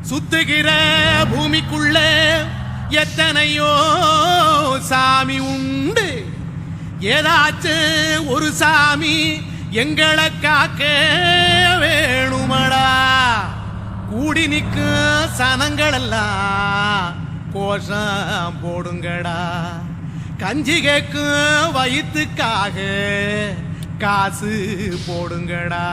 சுத்துகிற பூமிக்குள்ள எத்தனையோ சாமி உண்டு. ஏதாச்சும் ஒரு சாமி எங்களை காக்க வேணுமடா. கூடி நிற்கும் சனங்கள் எல்லாம் கோஷம் போடுங்கடா. கஞ்சி கேக்கும் வயிற்றுக்காக காசு போடுங்கடா.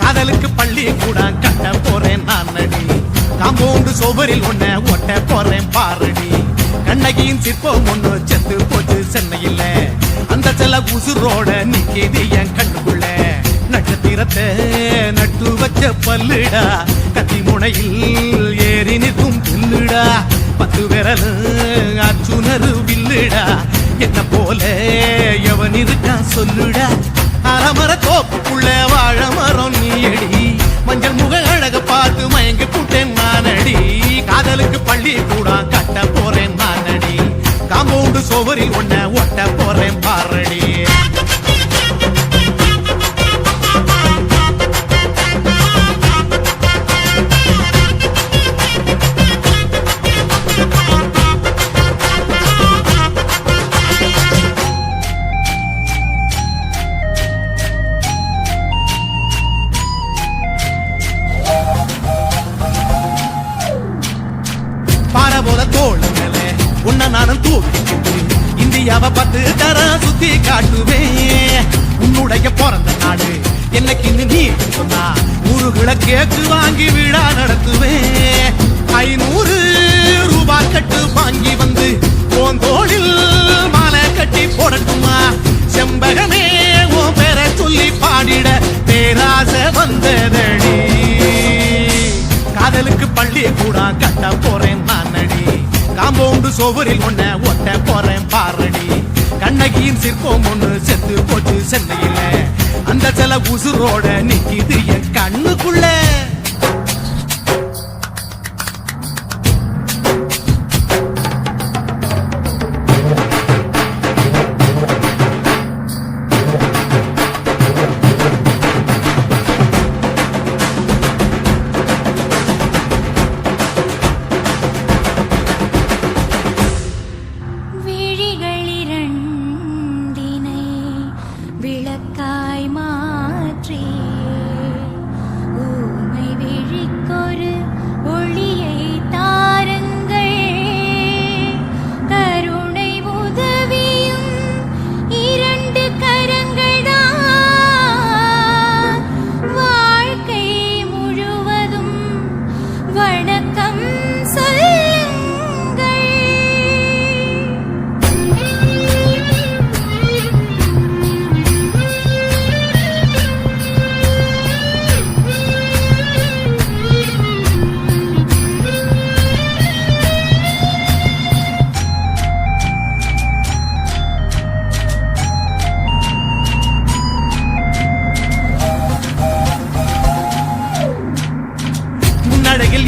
காதலுக்கு பள்ளி கூட கட்ட போறேன் நான் நடி. காம்பவுண்டு சோபரில் ஒன்ன ஒட்ட போறேன் பாரடி. கண்ணகியின் சிற்பம் ஒண்ணு செத்து போச்சு சென்னையில். அந்த செல உசுரோட நிக்கிது என் கண்ணுக்குள்ள. நட்சத்திரத்தை நட்டு வச்ச பல்லுடா. கத்தி முனையில் ஏறி நிற்கும் புல்லுடா. 10 விரல் அச்சுணரு வில்லுடா. என்ன போல எவன் இருக்கான் சொல்லுடா. அறமர தோப்புக்குள்ள வாழ மரம் நீயடி. மஞ்சள் முக அழக பார்த்து மயங்கி புட்டேன் நானடி. காதலுக்கு பள்ளி கூட கட்ட போறேன் நானடி. காம்பவுண்டு சோவரில் ஒன்ன ஒட்ட போறேன் பாரடி. போல தோழங்களே உன்ன நானும் தூக்கிட்டு இந்தியாவை 10 தரம் சுத்தி காட்டுவேன். உன்னுடைய பிறந்த நாடு என்னைக்கு நீ சொன்னா 100 கேக்கு வாங்கி விழா நடத்துவேன். 500 ரூபாய் கட்டு வாங்கி வந்து போந்தோளில் மாலை கட்டி போடட்டுமா. செம்பகமே உன் பேரை சொல்லி பாடிட பேராசை வந்ததடி. காதலுக்கு பள்ளி கூட கட்ட போறேன் நானடி. காம்பவுண்டு சோவரில் ஒன்ன ஒட்ட போறேன் பாரடி. கண்ணகியின் சிற்பம் ஒண்ணு செத்து போச்சு சென்னையில. அந்த சில உசுரோட நிக்கிது என் கண்ணுக்குள்ள.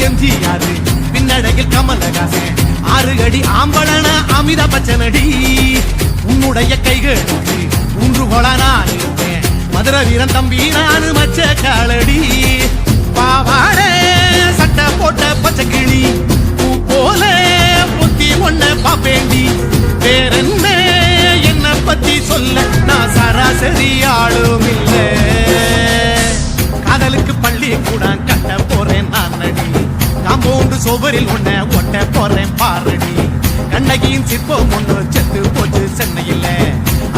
எம்ஜிஆர் பின்னடையில் கமலஹாசன் 6 அடி ஆம்பளன அமிதாப் பச்சனடி. உன்னுடைய கைகளுக்கு ஊன்றுகோல நான் இருப்பேன். மதுரை வீரன் தம்பி நான் மச்ச காலடி. பாவாட சட்டை போட்ட பச்சை கிளி பூ போல பொத்தி ஒன்ன பாப்பேண்டி. வேறென்ன என்ன பத்தி சொல்ல நான் சராசரி ஆளும் இல்ல. காதலுக்கு பள்ளி கூட கட்ட போறேன் நானடி. காம்பவுண்டு சோவரில் ஒன்ன ஒட்ட போறேன் பாரடி. கண்ணகியின் சிற்பம் ஒண்ணு செத்து போச்சு சென்னையில்.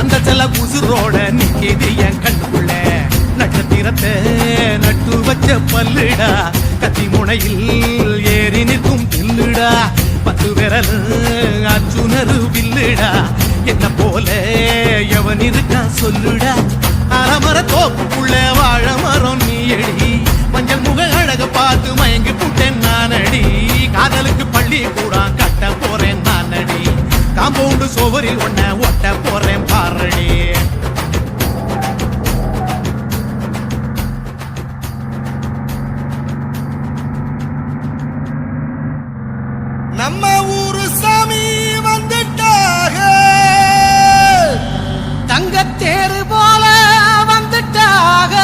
அந்த செல உசுரோட நிக்கிது என் கண்ணுக்குள்ள. நட்சத்திரத்தை நட்டு வச்ச பல்லுடா. கத்தி முனையில் ஏறி நிற்கும் பில்லுடா. 10 விரல் அச்சுணரு வில்லுடா. என்ன போல எவன் இருக்கா சொல்லுடா. அறமர தோப்புக்குள்ள வாழ மரம் நீயடி. மஞ்சள் முக அழக பார்த்து மயங்கி புட்டேன் நானடி. காதலுக்கு பள்ளி காம்பவுண்டு சுவரில் ஒன்ன ஒட்ட போறேன் பாரடி. நம்ம ஊரு சாமி வந்துட்டாக, தங்கத்தேரு போல வந்துட்டாக.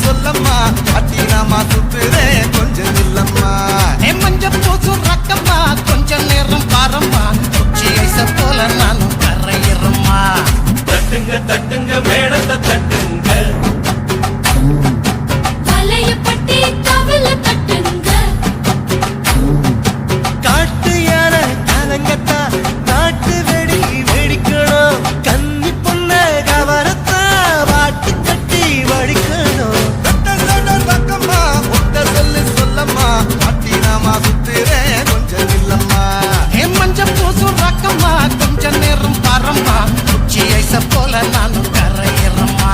சொல்லம்மா அட்டினாமா சுத்துறே கொஞ்சம் இல்லம்மா. மஞ்ச பூசு ரக்கம்மா கொஞ்சம் நேரம் பாரம்மா, உச்சி ஐச போல நானும் கரையிறம்மா. தட்டுங்க தட்டுங்க மேடத்தை தட்டுங்க, வலையப்பட்டி தவள தட்டுங்க. காட்டு யானை கலங்கத்தா காட்டு வெடி வெடிக்கணும், கன்னி பொண்ண கவரத்தா வாட்டு கட்டி வடிக்கணும். மஞ்ச பூசு ரக்கம்மா கொஞ்ச நேரம் பாரம்மா, உச்சி ஐச போல நானும் கரையிறம்மா.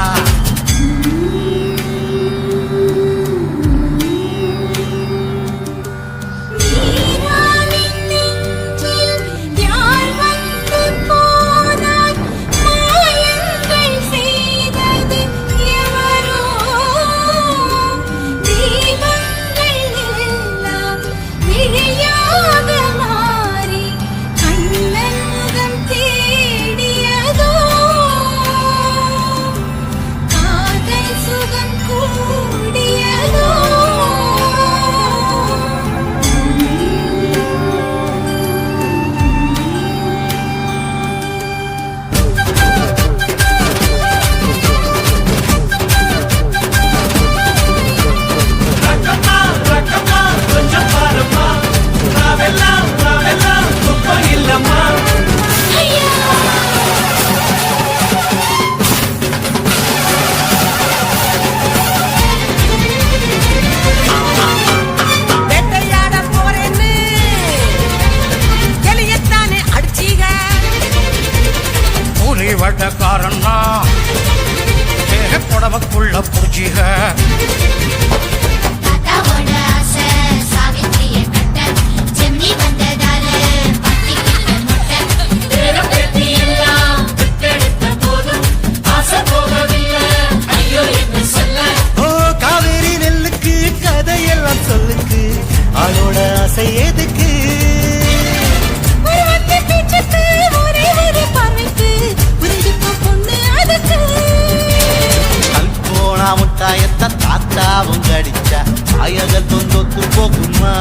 வடக்காரன்னா புடவக்குள்ள புடிச்சிக, காவேரி நெல்லுக்கு கதையெல்லாம் சொல்லுக்கு அவளோட ஆசை எதுக்கு. முட்டாயத்த தாத்தாவும் கடிச்சா ஆயகள் தொந்தொத்து போகுமா.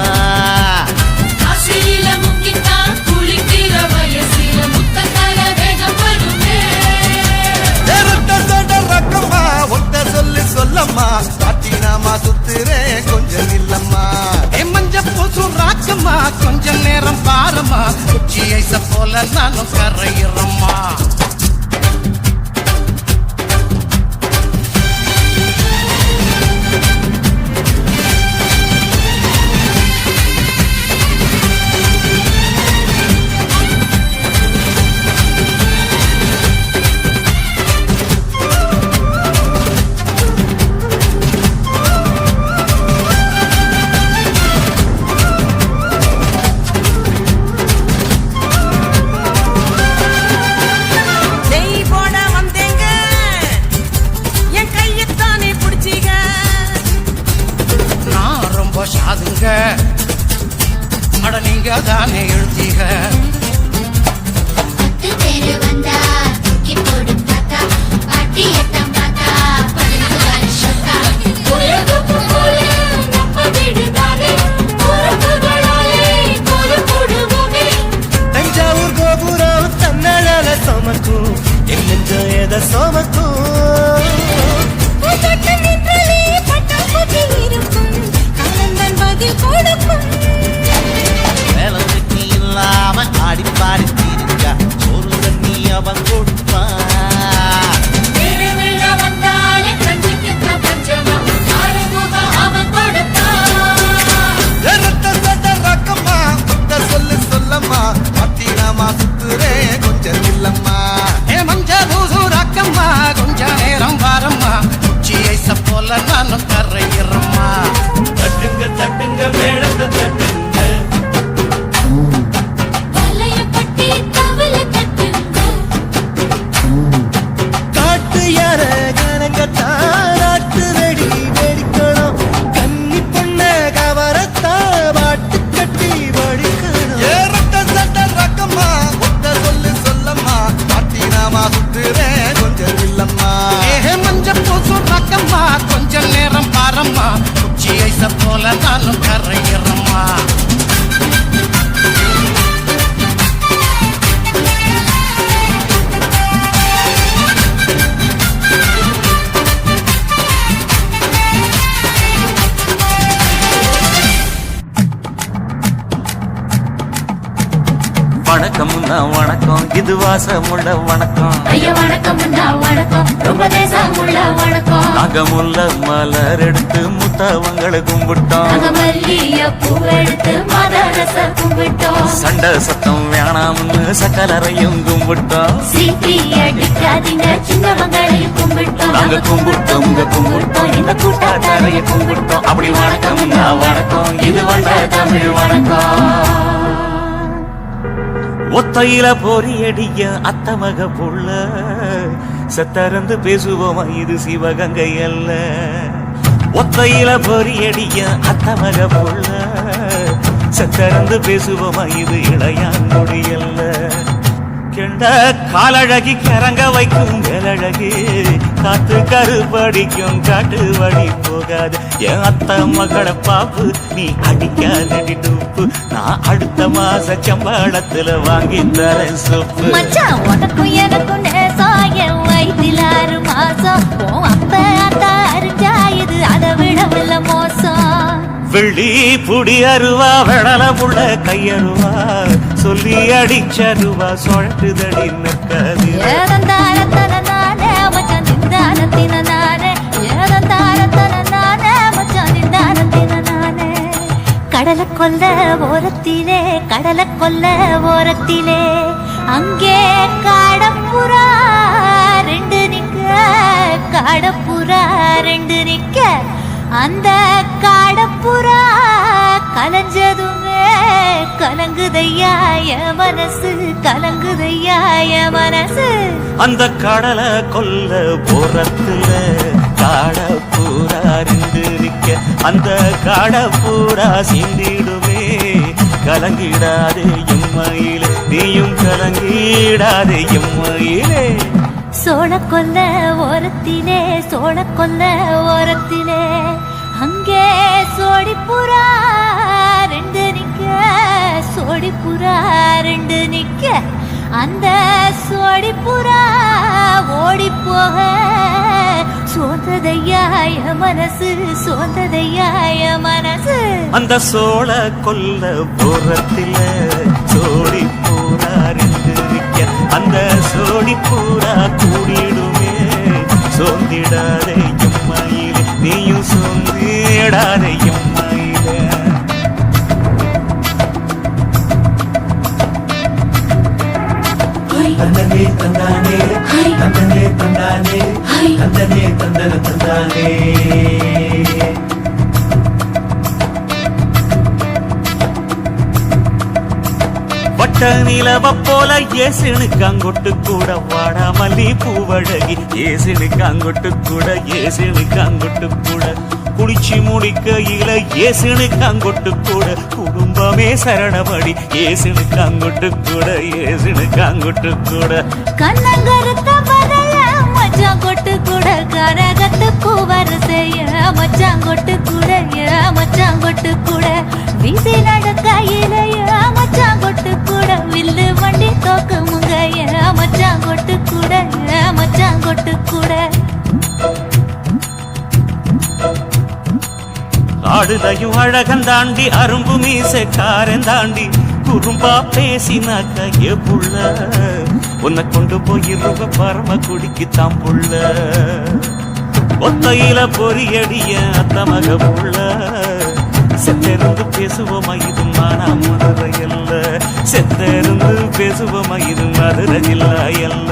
சொல்லம்மா காட்டினாமா சுத்துறே கொஞ்சம் இல்லம்மா. மஞ்ச பூசு ராக்கம்மா கொஞ்சம் நேரம் பாரம்மா, உச்சி ஐச போல நானும் கரையிறம்மா. சாதுங்க அட நீங்க தானே எழுதிக, தஞ்சாவூர் கோபுரம் தன்னால சமக்கும் எங்க எதை சமக்கும். வேலை இல்லாம ஆடி பாடி தீருங்க, ஒரு தண்ணி அவன் கொடுக்க வணக்கம்னா வணக்கம் இது வாசமுள்ள வணக்கம் ஐயா வணக்கம் வணக்கம் ரொம்ப தேசமுள்ள வணக்கம் நாங்க முல்ல மலர் எடுத்து முத்தவங்களை கும்பிட்டோம் நாங்க மல்லிய பூவெடுத்து மதரச கும்பிட்டோம் சண்டை சத்தம் வேணாம்னு சக்கலரையும் கும்பிட்டோம் சீட்டி அடிக்காதீங்க சின்னவங்களையும் கும்பிட்டோம் நாங்க கும்பிட்டோம் இந்த கூட்டாத்தாரைய கும்பிட்டோம் அப்படி வணக்கம்னா வணக்கம் இது வந்த தமிழ் வணக்கம் ஒத்தையில பொறியடிய அத்தமக புள்ள சத்தரந்து பேசுவோமா இது சிவகங்கை அல்ல ஒத்தையில பொறியடிய அத்தமக புள்ள சத்தரந்து பேசுவோமா இது இளையாங்குடி அல்ல கெண்ட காலழகி கரங்க வைக்கும் மேலழகி காத்து கருப்படிக்கும் காட்டு வழி போகாது என் அத்த மகளை பாப்பு நீ அடிக்காதடி டூப்பு நான் அடுத்த மாச சம்பளத்துல வாங்கி தரேன் சோப்பு மச்சான் உனக்கும் எனக்கும் நேசம் என் வயிற்றில் 6 மாசம் உன் அப்ப அத்தா அறிஞ்சா இது அதை விடவில்லை மோசம் வெள்ளி புடி அருவா வெடல புள்ள கையருவா சொல்லி அடிச்சருவா சொழட்டுதடி நிற்காது ஏதந்தாரத்தன நானே மச்சான் நிந்தானத்தின நானே ஏதந்தாரத்தன நானே மச்சான் நிந்தானத்தின நானே கடலை கொல்ல ஓரத்திலே அங்கே காடப்புறா 2 நிக்க அந்த காடப்புறா கலஞ்சதுமே கலங்குதையா என் மனசு அந்த கடலை கொல்ல போறத்துல காடப்பூரா நிக்க அந்த காடப்பூரா சிந்திடுமே கலங்கிடாதே எம்மையிலே நீயும் கலங்கிடாதே எம்மையிலே சோழக்கொல்ல ஓரத்திலே அங்கே சோடிப்புறா 2 நிக்க அந்த சோடிப்புறா ஓடி போக சோந்ததையாய மனசு அந்த சோழ கொல்ல புறத்தில சோடி பூரா நிற்க அந்த சோடி பூரா கூடிடுமே சோந்திடாதே எம்மையிலே நீயும் சோந்திடாதே எம்மையிலே தந்தனே தந்தானே தந்தனே தந்தானே தந்தனே தந்தன தந்தானே வட்ட நிலவ போல ஏசினுக்காங்கொட்டு கூட வாடா மல்லி பூவழகி ஏசினுக்காங்கொட்டு கூட குளிச்சு முடிக்கையில ஏசினுக்காங்கொட்டு கூட குடும்பமே சரணபடி ஏசினுக்காங்கொட்டு கூட கண்ணங்கருத்த பதைய மச்சாங்கொட்டு கூட கரகத்து பூவரசைய மச்சாங்கொட்டு கூட வீசி நடக்கையிலைய மச்சாங்கொட்டு கூட வில்லு வண்டி தோக்கமுங்கைய மச்சாங்கொட்டு கூட ஆடுதையும் அழகந்தாண்டி அரும்பு மீசக்காரன் தாண்டி குறும்பா பேசினாக்க ஏ புள்ள உன்னை கொண்டு போயிருவ பரம குடிக்கு தான் புள்ள ஒத்தையில பொறியடிய அத்தமக புள்ள செத்திருந்து பேசுவோமா இது மானா மதுரை அல்ல செத்திருந்து பேசுவோமா இது மதுரை ஜில்லா அல்ல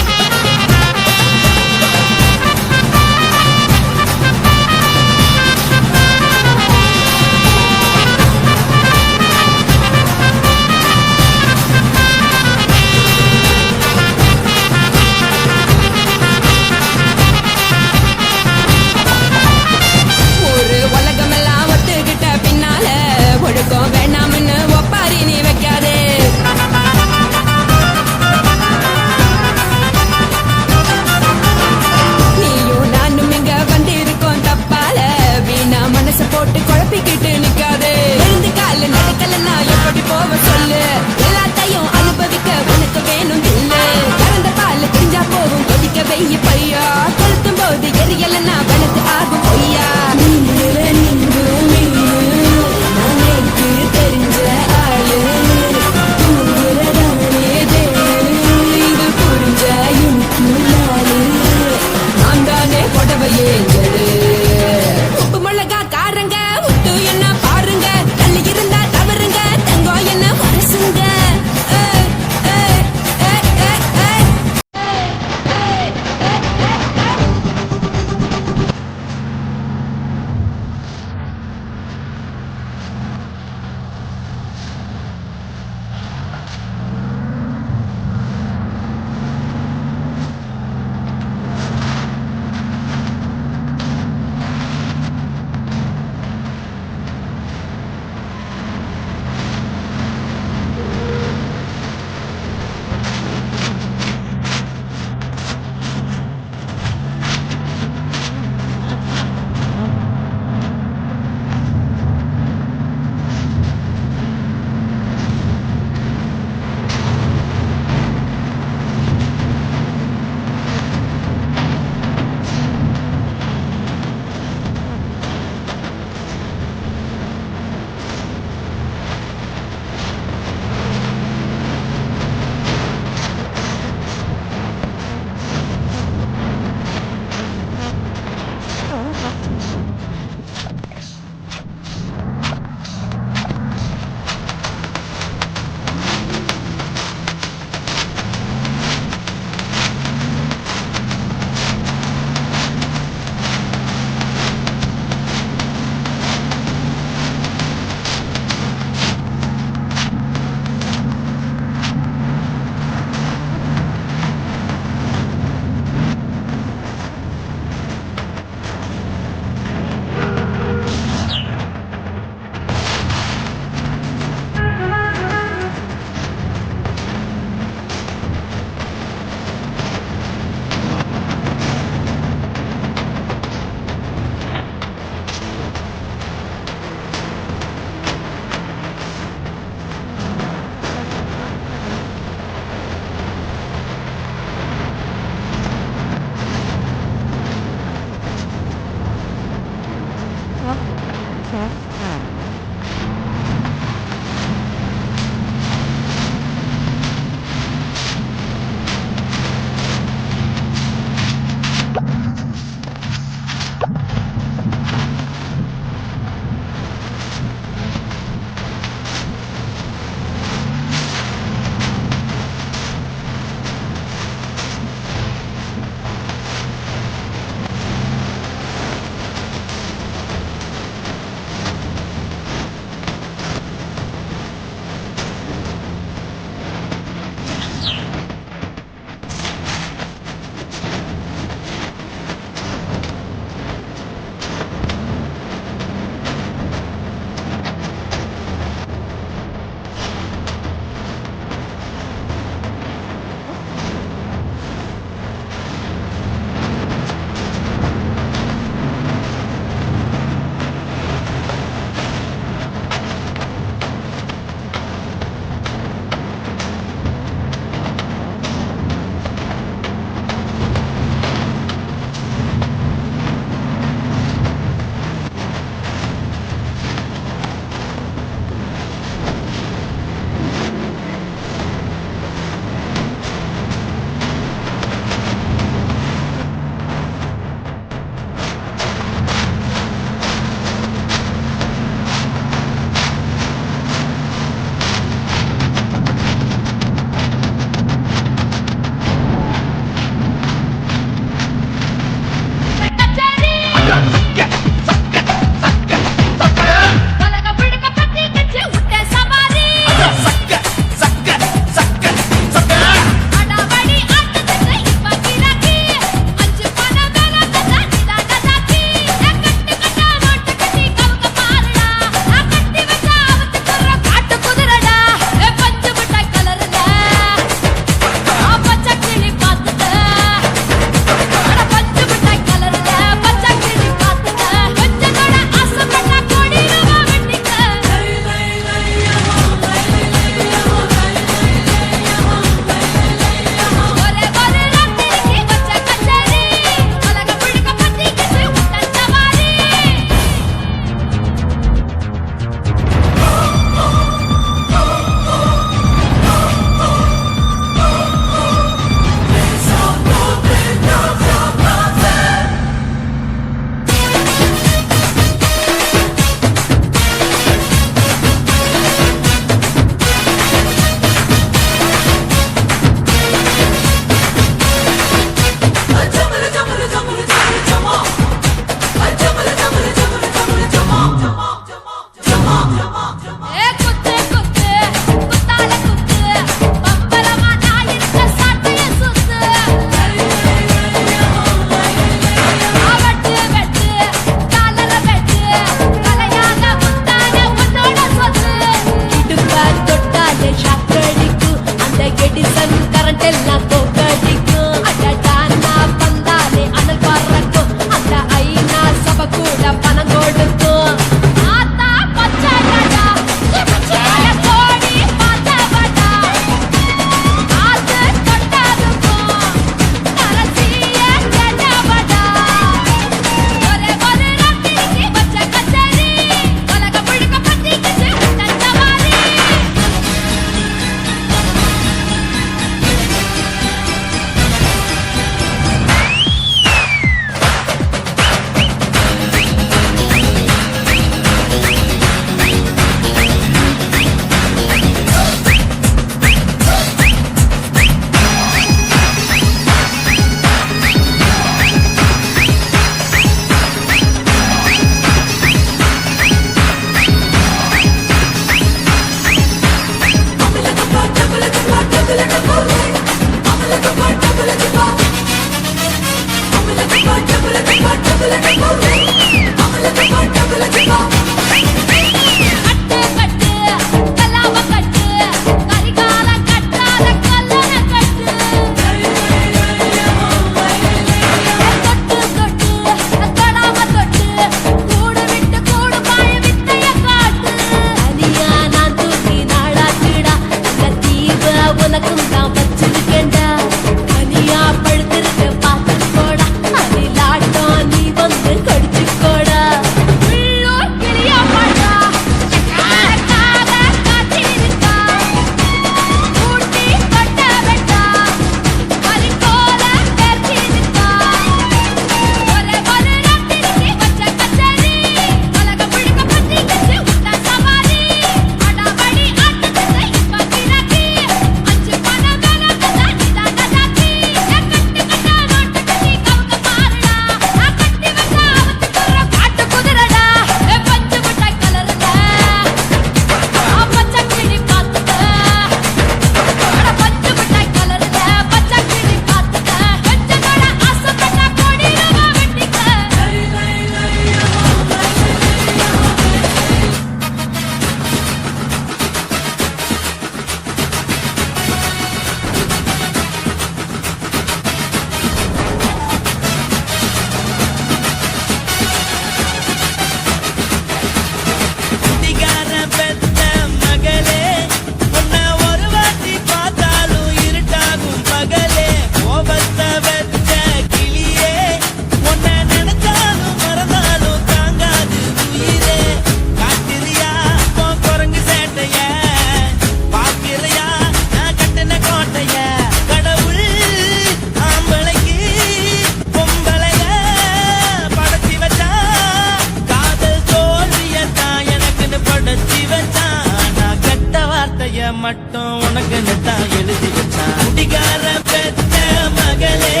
மட்டும் உனக்கு தான் எழுதி வச்சான் குடிகார பெத்த மகளே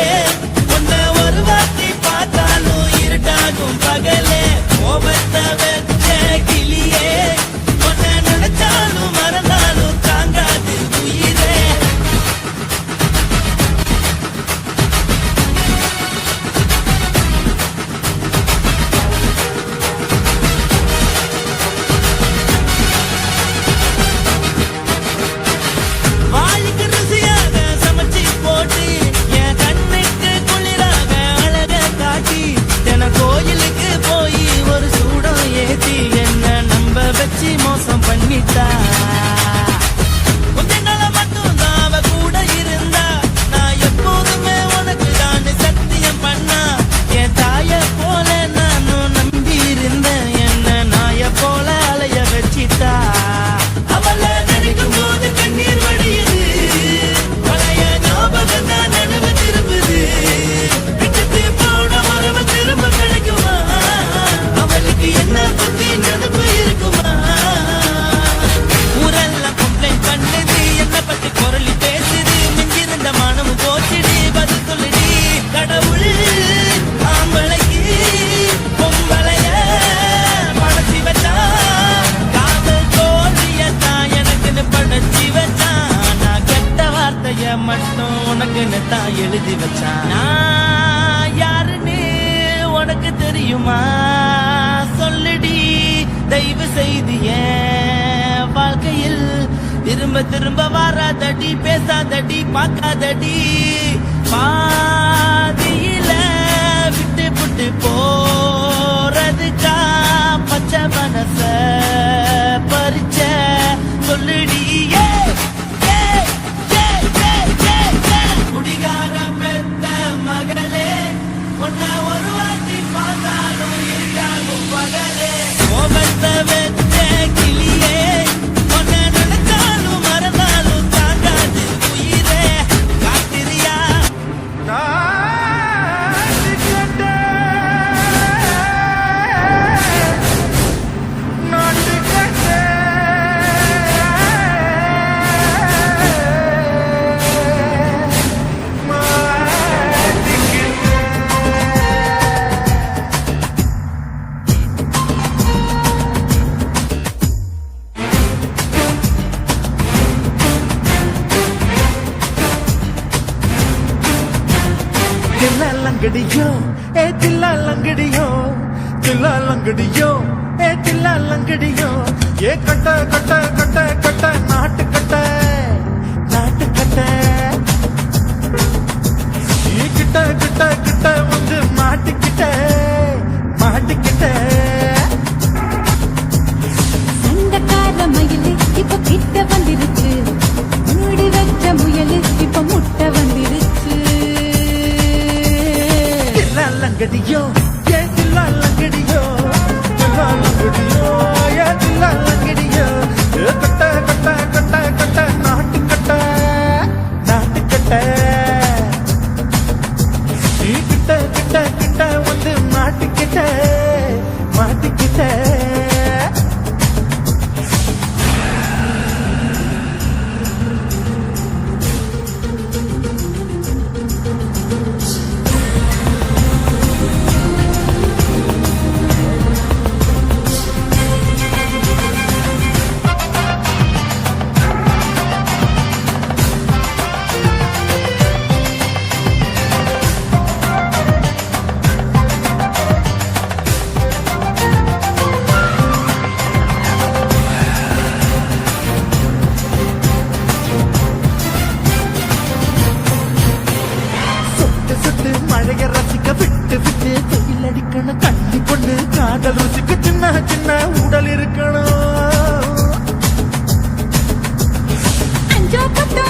உன்னை ஒரு வார்த்தை பார்த்தாலும் இருட்டாகும் பகலே கோபத்தை வச்ச கிளியே உன்னை நினைச்சாலும் மறந்தாலும் தாங்காது உயிரே வாய்க்கு ருசியாக சமைச்சு போட்டு என் கண்ணுக்கு குளிராக அழக காட்டி தின கோயிலுக்கு போய் ஒரு சூடம் ஏத்தி என்ன நம்ப வச்சு மோசம் பண்ணிட்டா கொஞ்ச நாள மட்டும் தான் அவ கூட இருந்தா நான் எப்போதுமே உனக்கு தான் சத்தியம் பண்ணா என் தாய போல நானும் நம்பி இருந்தேன் என்ன நாய போல அலைய வச்சிட்டா அவளை நினைக்கும் போது கண்ணீர் வடியுது பழைய ஞாபகம் தான் நினைவு திரும்புது விட்டுட்டு போன மரபு திரும்ப கிடைக்குமா அவளுக்கு என்ன பத்தி நினைப்பு இருக்குமா ஊரெல்லாம் கம்ப்ளைண்ட் பண்ணுது என்ன பத்தி குரலி பேசுது மிஞ்சிருந்த மனமும் போச்சுடி பதில் சொல்லுடி கடவுள் ஆம்பளைக்கு பொம்பளைய படைச்சி வச்சா காதல் தோல்வியத்தான் எனக்குன்னு படைச்சி வச்சான் நான் கெட்ட வார்த்தைய மட்டும் உனக்குன்னு தான் எழுதி வச்சான் நான் யாருன்னு உனக்கு தெரியுமா சொல்லுடி தயவு செய்து என் வாழ்க்கையில் திரும்ப திரும்ப வராதடி பேசாதடி பார்க்காதடி பாதியில விட்டு விட்டு போறதுக்கா பச்சை மனச பறிச்ச சொல்லுடி குடிகார பெத்த மகளே உன்னை ஒரு வாட்டி பார்த்தாலும் இருக்காகும் பகலே கோபத்தை வச்ச கிளியே உன்னை நினைச்சாலும் மறந்தாலும் தாங்காது உயிரே காத்திரியா தில்லாலங்கடியோ ஏ தில்லாலங்கடியோ தில்லாலங்கடியோ ஏ தில்லாலங்கடியோ ஏ கட்ட கட்ட கட்ட கட்ட நாட்டு கட்ட நாட்டு கட்ட ஏ கிட்ட கிட்ட கிட்ட வந்து மாட்டிக்கிட்ட மாட்டிக்கிட்ட சண்டக்கார மயிலு இப்ப கிட்ட வந்துருச்சு மூடி வச்ச முயலு இப்ப முட்டை வந்துருச்சு தில்லாலங்கடியோ ஏ தில்லாலங்கடியோ தில்லாலங்கடியோ ஏ தில்லாலங்கடியோ ஏ கட்ட கட்ட கட்ட கட்ட நாட்டு கட்ட நாட்டு கட்ட நீ கிட்ட கிட்ட கிட்ட வந்து மாட்டிக்கிட்ட மாட்டிக்கிட்ட மழைய ரசிக்க விட்டு விட்டு வெயில் அடிக்கணும் கண்ணி பொண்ணு காதல் ருசிக்க சின்ன சின்ன உடல் இருக்கணும் அஞ்சோ பத்தோ